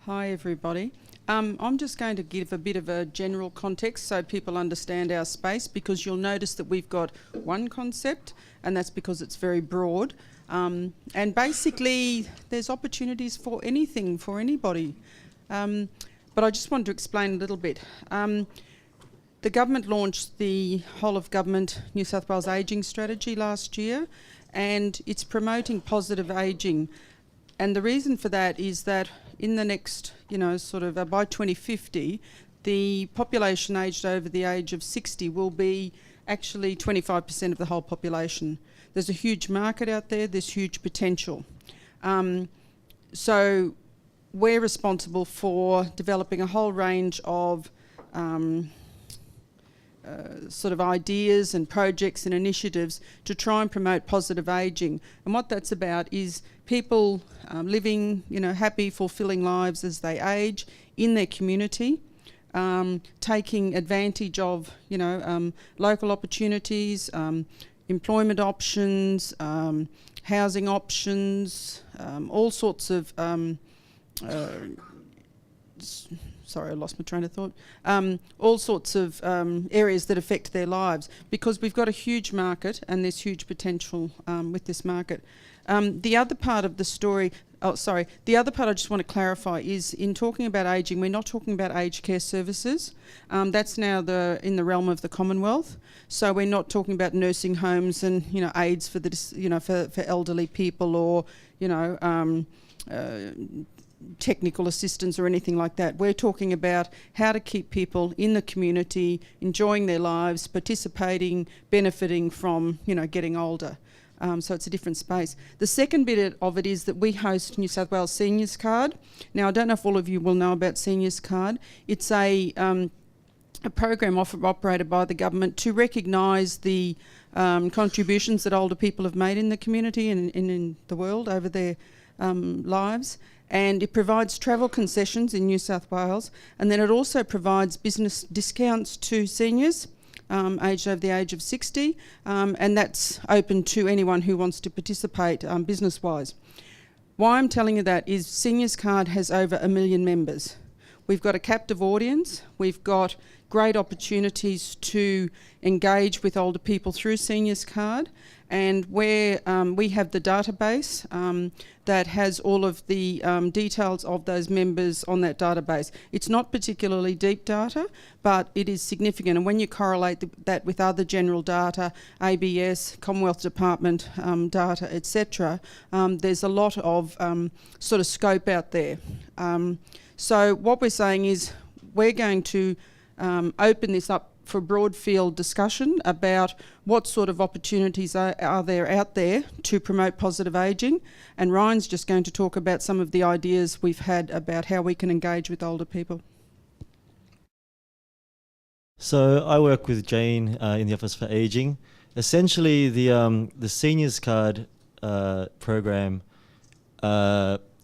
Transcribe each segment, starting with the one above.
Hi everybody. I'm just going to give a bit of a general context so people understand our space, because you'll notice that we've got one concept, and that's because it's very broad. And basically there's opportunities for anything, for anybody. But I just wanted to explain a little bit. The government launched the whole of government New South Wales ageing strategy last year, and it's promoting positive ageing. And the reason for that is that in the next, by 2050, the population aged over the age of 60 will be actually 25% of the whole population. There's a huge market out there, there's huge potential. So we're responsible for developing a whole range of ideas and projects and initiatives to try and promote positive ageing. And what that's about is people living, happy, fulfilling lives as they age in their community, taking advantage of, local opportunities, employment options, housing options, all sorts of sorry, I lost my train of thought. All sorts of areas that affect their lives, because we've got a huge market and there's huge potential with this market. The other part of the story, the other part I just want to clarify is, in talking about ageing, we're not talking about aged care services. That's now in the realm of the Commonwealth. So we're not talking about nursing homes and aids for the for elderly people, or technical assistance or anything like that. We're talking about how to keep people in the community, enjoying their lives, participating, benefiting from getting older. So it's a different space. The second bit of it is that we host New South Wales Seniors Card. Now, I don't know if all of you will know about Seniors Card. It's a program operated by the government to recognise the contributions that older people have made in the community and in the world over their lives. And it provides travel concessions in New South Wales, and then it also provides business discounts to seniors aged over the age of 60, and that's open to anyone who wants to participate business-wise. Why I'm telling you that is Seniors Card has over 1 million members. We've got a captive audience, we've got great opportunities to engage with older people through Seniors Card, and where we have the database that has all of the details of those members on that database. It's not particularly deep data, but it is significant, and when you correlate that with other general data, ABS, Commonwealth Department data, etc., there's a lot of sort of scope out there. So what we're saying is we're going to open this up for broad field discussion about what sort of opportunities are there out there to promote positive ageing, and Ryan's just going to talk about some of the ideas we've had about how we can engage with older people. So I work with Jane in the Office for Ageing. Essentially, the Seniors Card program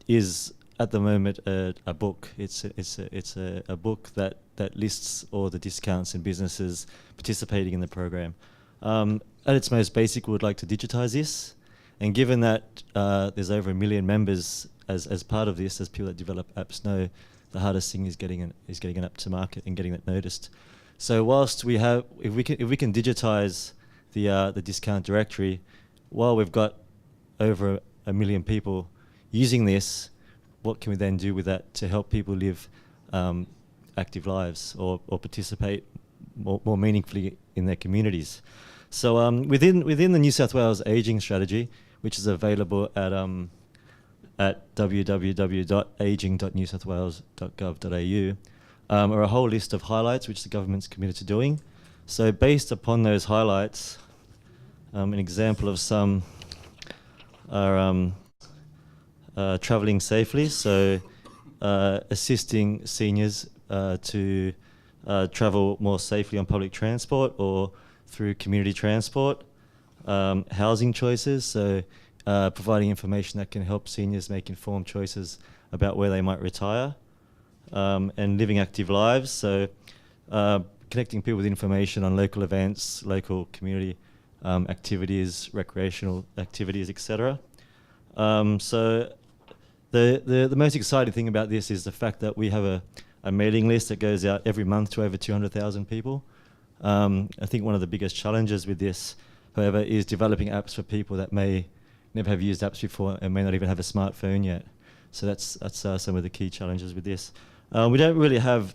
is at the moment a book. It's a book that lists all the discounts and businesses participating in the program. At its most basic, we would like to digitize this, and given that there's over 1 million members as part of this, as people that develop apps know, the hardest thing is getting an app to market and getting it noticed. So whilst we have, if we can digitize the discount directory, while we've got over 1 million people using this, what can we then do with that to help people live active lives or participate more meaningfully in their communities? So within the New South Wales Ageing Strategy, which is available at www.aging.newsouthwales.gov.au, are a whole list of highlights which the government's committed to doing. So based upon those highlights, an example of some are travelling safely, so assisting seniors to travel more safely on public transport or through community transport. Housing choices, so providing information that can help seniors make informed choices about where they might retire. And living active lives, so connecting people with information on local events, local community activities, recreational activities, etc. So The most exciting thing about this is the fact that we have a mailing list that goes out every month to over 200,000 people. I think one of the biggest challenges with this, however, is developing apps for people that may never have used apps before and may not even have a smartphone yet. So that's some of the key challenges with this. We don't really have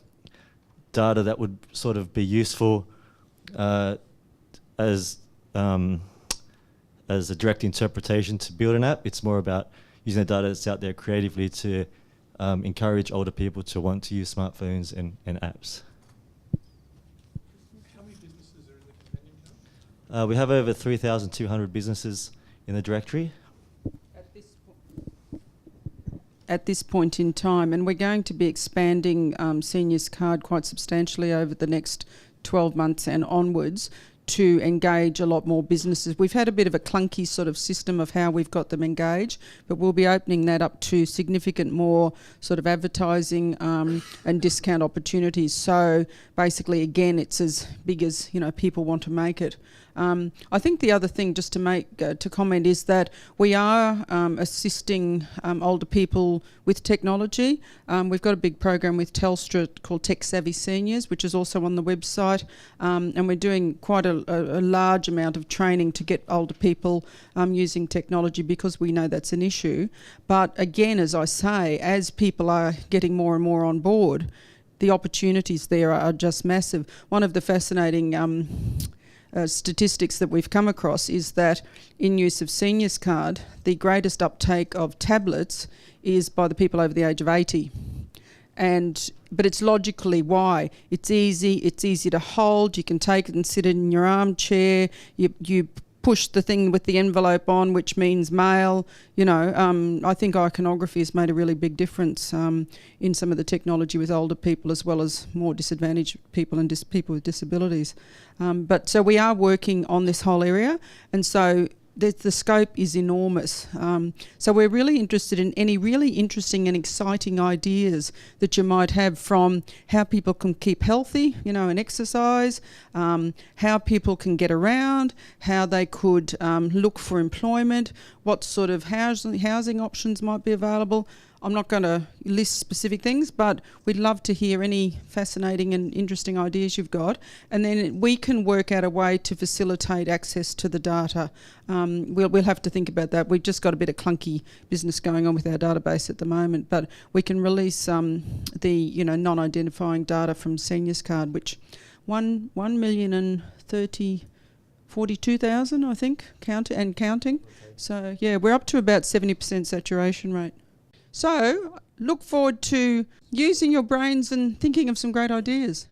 data that would sort of be useful as a direct interpretation to build an app. It's more about using the data that's out there creatively to encourage older people to want to use smartphones and apps. How many businesses are in the companion now? We have over 3,200 businesses in the directory. At this point in time, and we're going to be expanding Seniors Card quite substantially over the next 12 months and onwards to engage a lot more businesses. We've had a bit of a clunky sort of system of how we've got them engaged, but we'll be opening that up to significant more sort of advertising and discount opportunities. So basically, again, it's as big as people want to make it. I think the other thing just to comment is that we are assisting older people with technology. We've got a big program with Telstra called Tech Savvy Seniors, which is also on the website, and we're doing quite a large amount of training to get older people using technology because we know that's an issue. But again, as I say, as people are getting more and more on board, the opportunities there are just massive. One of the fascinating statistics that we've come across is that in use of Seniors Card, the greatest uptake of tablets is by the people over the age of 80. But it's logically why. It's easy to hold, you can take it and sit it in your armchair, you push the thing with the envelope on, which means mail. I think iconography has made a really big difference in some of the technology with older people as well as more disadvantaged people and people with disabilities. But so we are working on this whole area, and so the scope is enormous. So we're really interested in any really interesting and exciting ideas that you might have, from how people can keep healthy, and exercise, how people can get around, how they could look for employment, what sort of housing options might be available. I'm not going to list specific things, but we'd love to hear any fascinating and interesting ideas you've got, and then we can work out a way to facilitate access to the data. We'll have to think about that. We've just got a bit of clunky business going on with our database at the moment, but we can release the non-identifying data from Seniors Card, which 1,042,000, I think, counting. Okay. So yeah, we're up to about 70% saturation rate. So look forward to using your brains and thinking of some great ideas.